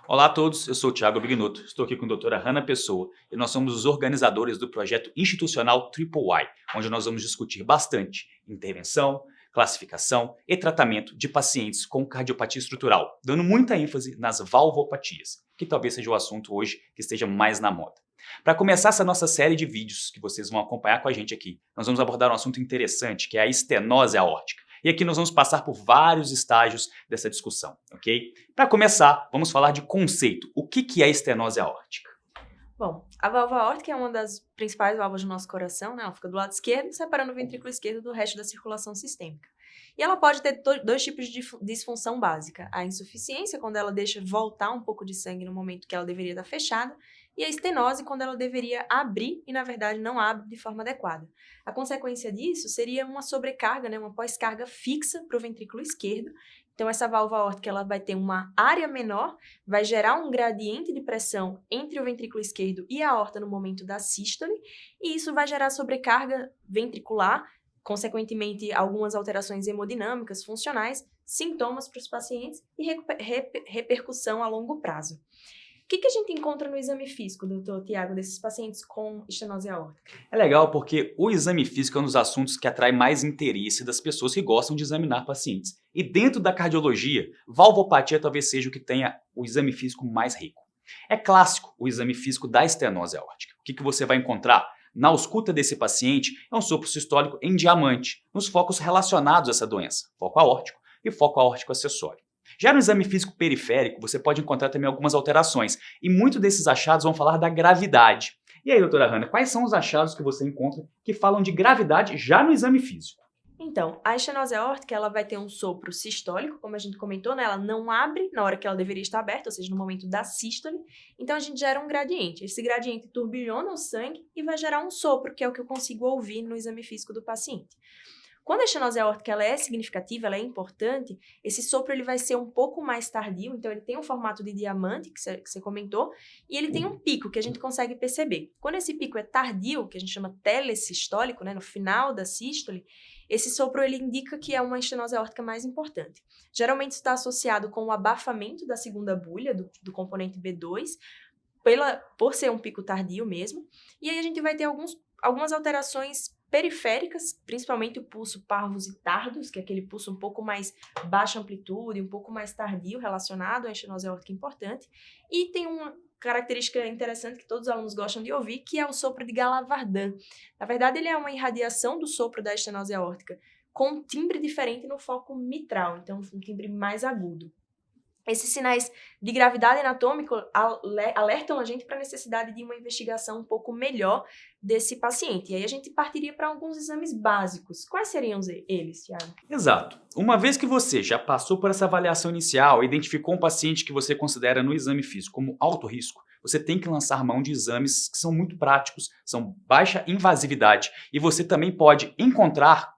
Olá a todos, eu sou o Thiago Bignuto, estou aqui com a doutora Hanna Pessoa e nós somos os organizadores do projeto institucional Triple Y, onde nós vamos discutir bastante intervenção, classificação e tratamento de pacientes com cardiopatia estrutural, dando muita ênfase nas valvopatias, que talvez seja o assunto hoje que esteja mais na moda. Para começar essa nossa série de vídeos que vocês vão acompanhar com a gente aqui, nós vamos abordar um assunto interessante que é a estenose aórtica. E aqui nós vamos passar por vários estágios dessa discussão, ok? Para começar, vamos falar de conceito. O que é estenose aórtica? Bom, a válvula aórtica é uma das principais válvulas do nosso coração, né? Ela fica do lado esquerdo, separando o ventrículo esquerdo do resto da circulação sistêmica. E ela pode ter dois tipos de disfunção básica. A insuficiência, quando ela deixa voltar um pouco de sangue no momento que ela deveria estar fechada, e a estenose, quando ela deveria abrir e, na verdade, não abre de forma adequada. A consequência disso seria uma sobrecarga, né? Uma pós-carga fixa para o ventrículo esquerdo. Então, essa válvula aórtica ela vai ter uma área menor, vai gerar um gradiente de pressão entre o ventrículo esquerdo e a aorta no momento da sístole, e isso vai gerar sobrecarga ventricular, consequentemente algumas alterações hemodinâmicas, funcionais, sintomas para os pacientes e repercussão a longo prazo. O que a gente encontra no exame físico, doutor Tiago, desses pacientes com estenose aórtica? É legal porque o exame físico é um dos assuntos que atrai mais interesse das pessoas que gostam de examinar pacientes. E dentro da cardiologia, valvopatia talvez seja o que tenha o exame físico mais rico. É clássico o exame físico da estenose aórtica. O que você vai encontrar? Na ausculta desse paciente é um sopro sistólico em diamante, nos focos relacionados a essa doença, foco aórtico e foco aórtico acessório. Já no exame físico periférico, você pode encontrar também algumas alterações, e muitos desses achados vão falar da gravidade. E aí, doutora Hanna, quais são os achados que você encontra que falam de gravidade já no exame físico? Então, a estenose aórtica ela vai ter um sopro sistólico, como a gente comentou, né? Ela não abre na hora que ela deveria estar aberta, ou seja, no momento da sístole. Então, a gente gera um gradiente. Esse gradiente turbilhona o sangue e vai gerar um sopro, que é o que eu consigo ouvir no exame físico do paciente. Quando a estenose aórtica ela é significativa, ela é importante, esse sopro ele vai ser um pouco mais tardio, então ele tem um formato de diamante, que você comentou, e ele tem um pico que a gente consegue perceber. Quando esse pico é tardio, que a gente chama telesistólico, né, no final da sístole, esse sopro ele indica que é uma estenose aórtica mais importante. Geralmente está associado com o abafamento da segunda bulha, do componente B2, por ser um pico tardio mesmo, e aí a gente vai ter algumas alterações periféricas, principalmente o pulso parvus e tardos, que é aquele pulso um pouco mais baixa amplitude, um pouco mais tardio relacionado à estenose aórtica importante. E tem uma característica interessante que todos os alunos gostam de ouvir, que é o sopro de Galavardan. Na verdade, ele é uma irradiação do sopro da estenose aórtica com um timbre diferente no foco mitral, então um timbre mais agudo. Esses sinais de gravidade anatômica alertam a gente para a necessidade de uma investigação um pouco melhor desse paciente. E aí a gente partiria para alguns exames básicos. Quais seriam eles, Thiago? Exato. Uma vez que você já passou por essa avaliação inicial, identificou um paciente que você considera no exame físico como alto risco, você tem que lançar mão de exames que são muito práticos, são baixa invasividade e você também pode encontrar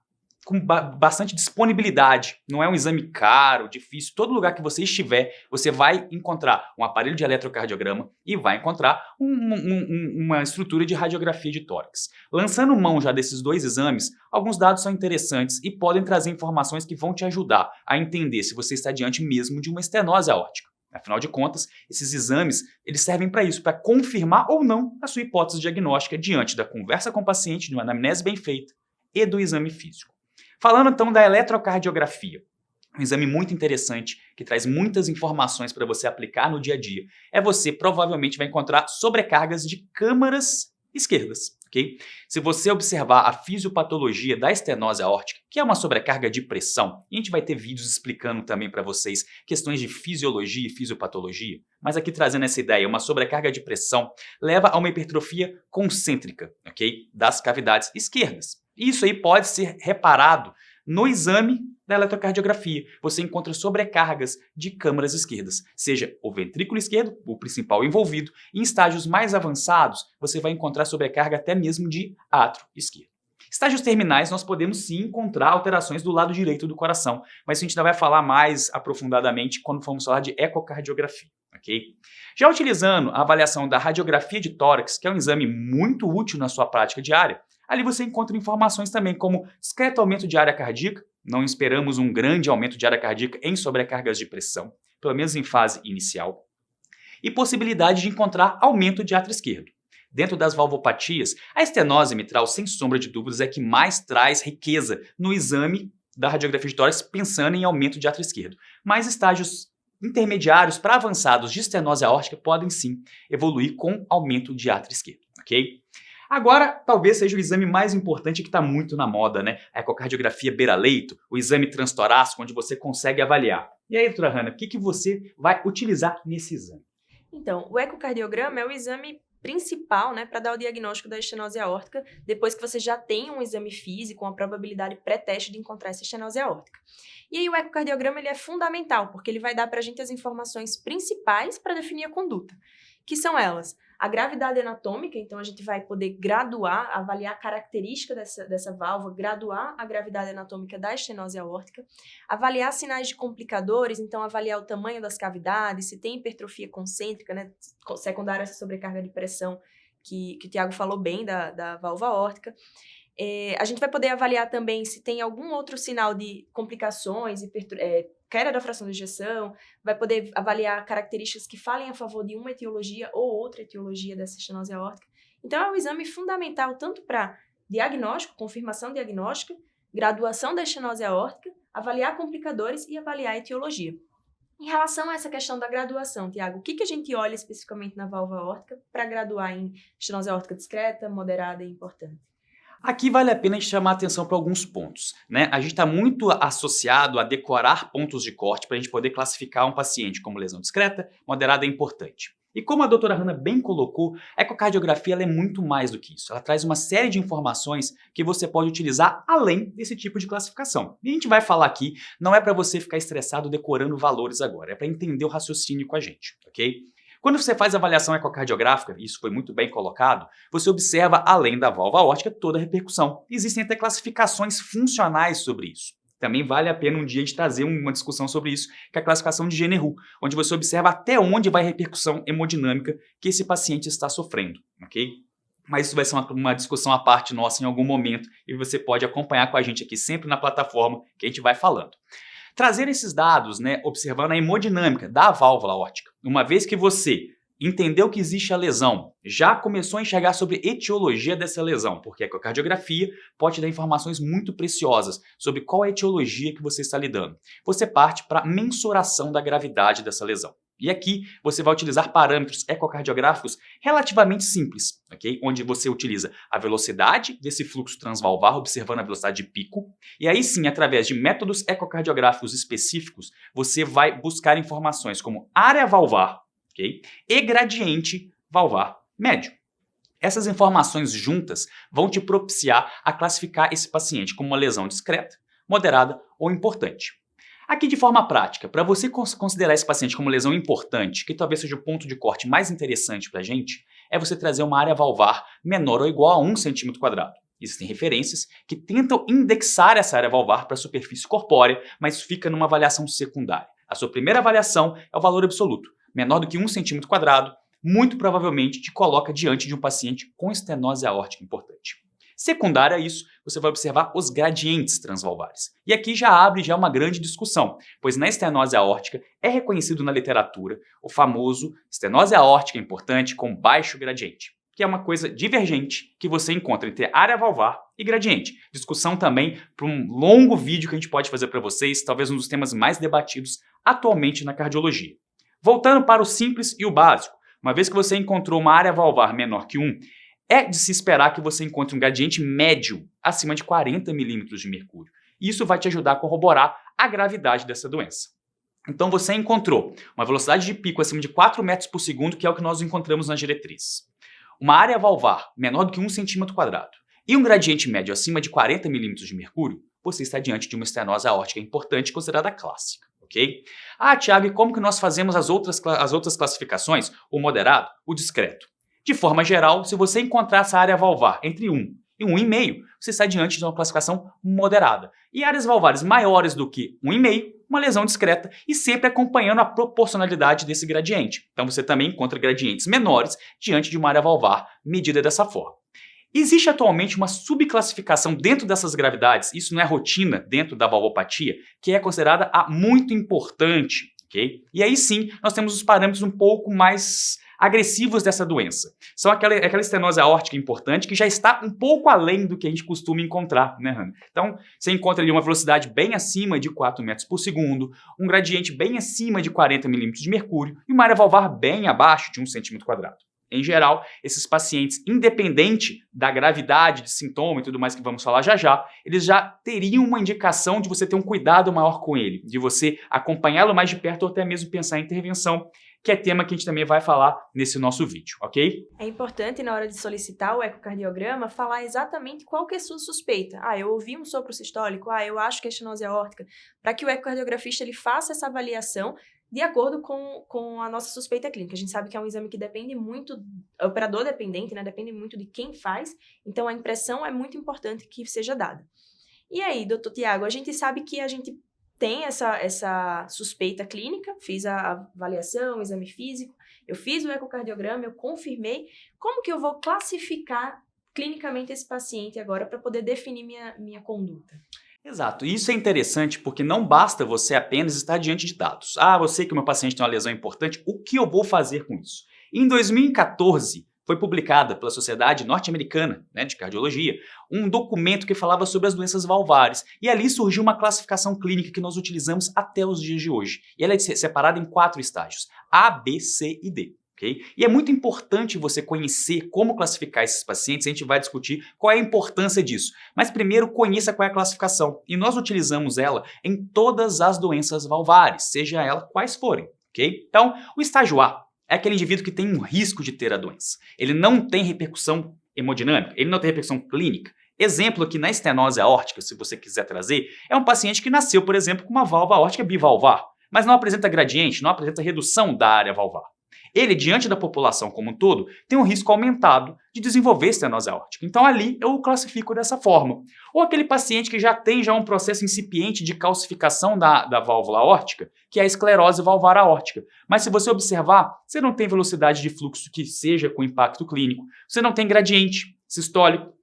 com bastante disponibilidade. Não é um exame caro, difícil. Todo lugar que você estiver, você vai encontrar um aparelho de eletrocardiograma e vai encontrar uma estrutura de radiografia de tórax. Lançando mão já desses dois exames, alguns dados são interessantes e podem trazer informações que vão te ajudar a entender se você está diante mesmo de uma estenose aórtica. Afinal de contas, esses exames eles servem para isso, para confirmar ou não a sua hipótese diagnóstica diante da conversa com o paciente, de uma anamnese bem feita e do exame físico. Falando então da eletrocardiografia, um exame muito interessante que traz muitas informações para você aplicar no dia a dia, você provavelmente vai encontrar sobrecargas de câmaras esquerdas, ok? Se você observar a fisiopatologia da estenose aórtica, que é uma sobrecarga de pressão, e a gente vai ter vídeos explicando também para vocês questões de fisiologia e fisiopatologia, mas aqui trazendo essa ideia, uma sobrecarga de pressão leva a uma hipertrofia concêntrica, ok? Das cavidades esquerdas. Isso aí pode ser reparado no exame da eletrocardiografia. Você encontra sobrecargas de câmaras esquerdas, seja o ventrículo esquerdo, o principal envolvido, e em estágios mais avançados você vai encontrar sobrecarga até mesmo de átrio esquerdo. Estágios terminais nós podemos sim encontrar alterações do lado direito do coração, mas a gente ainda vai falar mais aprofundadamente quando formos falar de ecocardiografia. Okay? Já utilizando a avaliação da radiografia de tórax, que é um exame muito útil na sua prática diária, ali você encontra informações também como discreto aumento de área cardíaca, não esperamos um grande aumento de área cardíaca em sobrecargas de pressão, pelo menos em fase inicial. e possibilidade de encontrar aumento de átrio esquerdo. Dentro das valvopatias, a estenose mitral, sem sombra de dúvidas, é que mais traz riqueza no exame da radiografia de tórax pensando em aumento de átrio esquerdo. Mas estágios intermediários para avançados de estenose aórtica podem sim evoluir com aumento de átrio esquerdo, ok? Agora, talvez seja o exame mais importante que está muito na moda, né? A ecocardiografia beira-leito, o exame transtorácico, onde você consegue avaliar. E aí, doutora Hanna, o que você vai utilizar nesse exame? Então, o ecocardiograma é o exame principal, né, para dar o diagnóstico da estenose aórtica, depois que você já tem um exame físico, uma probabilidade pré-teste de encontrar essa estenose aórtica. E aí o ecocardiograma ele é fundamental, porque ele vai dar para a gente as informações principais para definir a conduta, que são elas: a gravidade anatômica, então a gente vai poder graduar, avaliar a característica dessa válvula, graduar a gravidade anatômica da estenose aórtica, avaliar sinais de complicadores, então avaliar o tamanho das cavidades, se tem hipertrofia concêntrica, né, secundária a essa sobrecarga de pressão que o Tiago falou bem da válvula aórtica. A gente vai poder avaliar também se tem algum outro sinal de complicações, queda da fração de ejeção, vai poder avaliar características que falem a favor de uma etiologia ou outra etiologia dessa estenose aórtica. Então, é um exame fundamental tanto para diagnóstico, confirmação diagnóstica, graduação da estenose aórtica, avaliar complicadores e avaliar a etiologia. Em relação a essa questão da graduação, Tiago, o que a gente olha especificamente na válvula aórtica para graduar em estenose aórtica discreta, moderada e importante? Aqui vale a pena a gente chamar a atenção para alguns pontos, né? A gente está muito associado a decorar pontos de corte para a gente poder classificar um paciente como lesão discreta, moderada e importante. E como a doutora Hanna bem colocou, a ecocardiografia ela é muito mais do que isso. Ela traz uma série de informações que você pode utilizar além desse tipo de classificação. E a gente vai falar aqui, não é para você ficar estressado decorando valores agora, é para entender o raciocínio com a gente, ok? Quando você faz a avaliação ecocardiográfica, e isso foi muito bem colocado, você observa, além da válvula aórtica, toda a repercussão. Existem até classificações funcionais sobre isso. Também vale a pena um dia a gente trazer uma discussão sobre isso, que é a classificação de Générou, onde você observa até onde vai a repercussão hemodinâmica que esse paciente está sofrendo, ok? Mas isso vai ser uma discussão à parte nossa em algum momento, e você pode acompanhar com a gente aqui sempre na plataforma que a gente vai falando. Trazer esses dados, né, observando a hemodinâmica da válvula aórtica. Uma vez que você entendeu que existe a lesão, já começou a enxergar sobre a etiologia dessa lesão, porque a ecocardiografia pode dar informações muito preciosas sobre qual é a etiologia que você está lidando. Você parte para a mensuração da gravidade dessa lesão. E aqui você vai utilizar parâmetros ecocardiográficos relativamente simples, ok? Onde você utiliza a velocidade desse fluxo transvalvar, observando a velocidade de pico, e aí sim, através de métodos ecocardiográficos específicos, você vai buscar informações como área valvar, ok? E gradiente valvar médio. Essas informações juntas vão te propiciar a classificar esse paciente como uma lesão discreta, moderada ou importante. Aqui de forma prática, para você considerar esse paciente como lesão importante, que talvez seja o ponto de corte mais interessante para a gente, é você trazer uma área valvar menor ou igual a 1 cm². Existem referências que tentam indexar essa área valvar para a superfície corpórea, mas fica numa avaliação secundária. A sua primeira avaliação é o valor absoluto, menor do que 1 cm², muito provavelmente te coloca diante de um paciente com estenose aórtica importante. Secundário a isso, você vai observar os gradientes transvalvares. E aqui já abre uma grande discussão, pois na estenose aórtica é reconhecido na literatura o famoso estenose aórtica importante com baixo gradiente, que é uma coisa divergente que você encontra entre área valvar e gradiente. Discussão também para um longo vídeo que a gente pode fazer para vocês, talvez um dos temas mais debatidos atualmente na cardiologia. Voltando para o simples e o básico, uma vez que você encontrou uma área valvar menor que 1, é de se esperar que você encontre um gradiente médio acima de 40 milímetros de mercúrio. Isso vai te ajudar a corroborar a gravidade dessa doença. Então você encontrou uma velocidade de pico acima de 4 metros por segundo, que é o que nós encontramos nas diretrizes. Uma área valvar menor do que 1 cm² e um gradiente médio acima de 40 milímetros de mercúrio, você está diante de uma estenose aórtica importante considerada clássica. Ok? Ah, Thiago, e como que nós fazemos as outras classificações? O moderado, o discreto. De forma geral, se você encontrar essa área valvar entre 1 e 1,5, você está diante de uma classificação moderada. E áreas valvares maiores do que 1,5, uma lesão discreta e sempre acompanhando a proporcionalidade desse gradiente. Então você também encontra gradientes menores diante de uma área valvar medida dessa forma. Existe atualmente uma subclassificação dentro dessas gravidades, isso não é rotina dentro da valvopatia, que é considerada a muito importante, ok? E aí sim, nós temos os parâmetros um pouco mais agressivos dessa doença. São aquela estenose aórtica importante que já está um pouco além do que a gente costuma encontrar, né, Hannah? Então, você encontra ali uma velocidade bem acima de 4 metros por segundo, um gradiente bem acima de 40 milímetros de mercúrio e uma área valvar bem abaixo de 1 centímetro quadrado. Em geral, esses pacientes, independente da gravidade de sintoma e tudo mais que vamos falar já, eles já teriam uma indicação de você ter um cuidado maior com ele, de você acompanhá-lo mais de perto ou até mesmo pensar em intervenção, que é tema que a gente também vai falar nesse nosso vídeo, ok? É importante, na hora de solicitar o ecocardiograma, falar exatamente qual que é a sua suspeita. Eu ouvi um sopro sistólico, eu acho que é estenose aórtica, para que o ecocardiografista ele faça essa avaliação de acordo com a nossa suspeita clínica. A gente sabe que é um exame que depende muito, é operador dependente, né? Depende muito de quem faz, então a impressão é muito importante que seja dada. E aí, doutor Tiago, a gente sabe que a gente tem essa suspeita clínica, fiz a avaliação, o exame físico, eu fiz o ecocardiograma, eu confirmei. Como que eu vou classificar clinicamente esse paciente agora para poder definir minha conduta? Exato, e isso é interessante porque não basta você apenas estar diante de dados. Eu sei que o meu paciente tem uma lesão importante, o que eu vou fazer com isso? Em 2014, foi publicada pela Sociedade Norte-Americana, de Cardiologia, um documento que falava sobre as doenças valvares. E ali surgiu uma classificação clínica que nós utilizamos até os dias de hoje. E ela é separada em 4 estágios, A, B, C e D. Okay? E é muito importante você conhecer como classificar esses pacientes, a gente vai discutir qual é a importância disso. Mas primeiro, conheça qual é a classificação. E nós utilizamos ela em todas as doenças valvares, seja ela quais forem. Okay? Então, o estágio A é aquele indivíduo que tem um risco de ter a doença. Ele não tem repercussão hemodinâmica, ele não tem repercussão clínica. Exemplo aqui na estenose aórtica, se você quiser trazer, é um paciente que nasceu, por exemplo, com uma válvula aórtica bivalvar, mas não apresenta gradiente, não apresenta redução da área valvar. Ele, diante da população como um todo, tem um risco aumentado de desenvolver estenose aórtica. Então ali eu o classifico dessa forma. Ou aquele paciente que já tem um processo incipiente de calcificação da válvula aórtica, que é a esclerose valvar aórtica. Mas se você observar, você não tem velocidade de fluxo que seja com impacto clínico, você não tem gradiente sistólico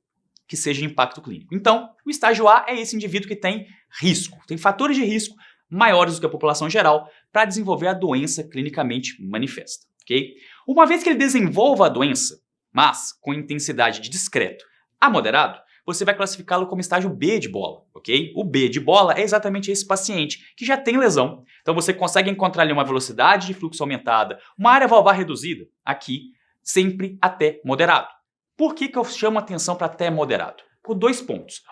que seja impacto clínico. Então, o estágio A é esse indivíduo que tem risco, tem fatores de risco maiores do que a população geral para desenvolver a doença clinicamente manifesta. Okay? Uma vez que ele desenvolva a doença, mas com intensidade de discreto a moderado, você vai classificá-lo como estágio B de bola, ok? O B de bola é exatamente esse paciente que já tem lesão. Então você consegue encontrar ali uma velocidade de fluxo aumentada, uma área valvar reduzida, aqui, sempre até moderado. Por que eu chamo atenção para até moderado? Por 2 pontos.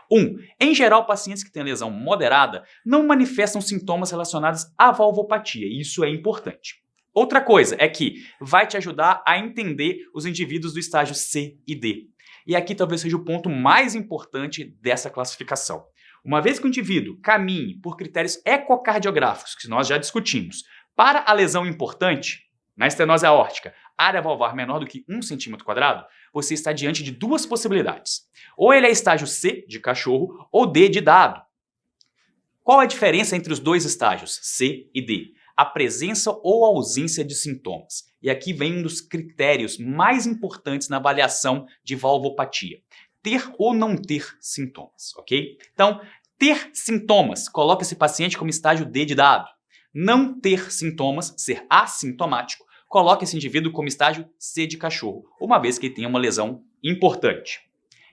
Em geral, pacientes que têm lesão moderada não manifestam sintomas relacionados à valvopatia, e isso é importante. Outra coisa é que vai te ajudar a entender os indivíduos do estágio C e D. E aqui talvez seja o ponto mais importante dessa classificação. Uma vez que o indivíduo caminhe por critérios ecocardiográficos, que nós já discutimos, para a lesão importante, na estenose aórtica, área valvar menor do que 1 centímetro quadrado, você está diante de 2 possibilidades. Ou ele é estágio C, de cachorro, ou D, de dado. Qual a diferença entre os 2 estágios, C e D? A presença ou ausência de sintomas. E aqui vem um dos critérios mais importantes na avaliação de valvopatia. Ter ou não ter sintomas, ok? Então, ter sintomas, coloca esse paciente como estágio D de dado. Não ter sintomas, ser assintomático, coloca esse indivíduo como estágio C de cachorro, uma vez que ele tenha uma lesão importante.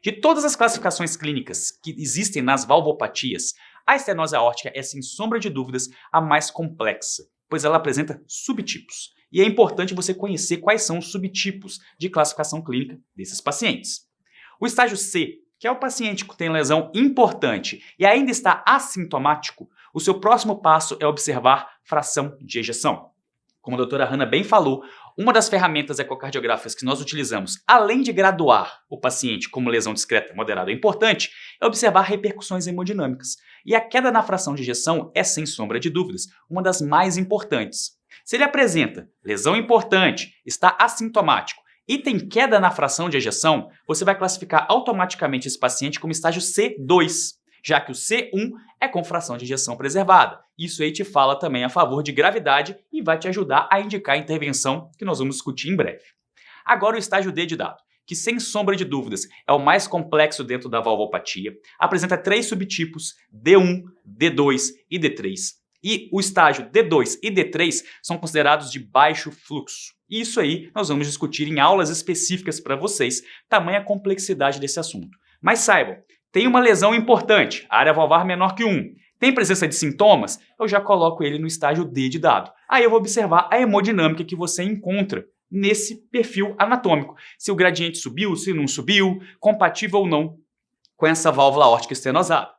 De todas as classificações clínicas que existem nas valvopatias, a estenose aórtica é, sem sombra de dúvidas, a mais complexa, pois ela apresenta subtipos. E é importante você conhecer quais são os subtipos de classificação clínica desses pacientes. O estágio C, que é o paciente que tem lesão importante e ainda está assintomático, o seu próximo passo é observar fração de ejeção. Como a doutora Hannah bem falou, uma das ferramentas ecocardiográficas que nós utilizamos, além de graduar o paciente como lesão discreta, moderada ou importante, é observar repercussões hemodinâmicas. E a queda na fração de ejeção é, sem sombra de dúvidas, uma das mais importantes. Se ele apresenta lesão importante, está assintomático e tem queda na fração de ejeção, você vai classificar automaticamente esse paciente como estágio C2, já que o C1 é com fração de ejeção preservada. Isso aí te fala também a favor de gravidade e vai te ajudar a indicar a intervenção que nós vamos discutir em breve. Agora o estágio D de dado, que sem sombra de dúvidas é o mais complexo dentro da valvopatia, apresenta 3 subtipos, D1, D2 e D3. E o estágio D2 e D3 são considerados de baixo fluxo. E isso aí nós vamos discutir em aulas específicas para vocês, tamanha complexidade desse assunto. Mas saibam, tem uma lesão importante, área valvar menor que 1. Tem presença de sintomas? Eu já coloco ele no estágio D de dado. Aí eu vou observar a hemodinâmica que você encontra nesse perfil anatômico. Se o gradiente subiu, se não subiu, compatível ou não com essa válvula aórtica estenosada.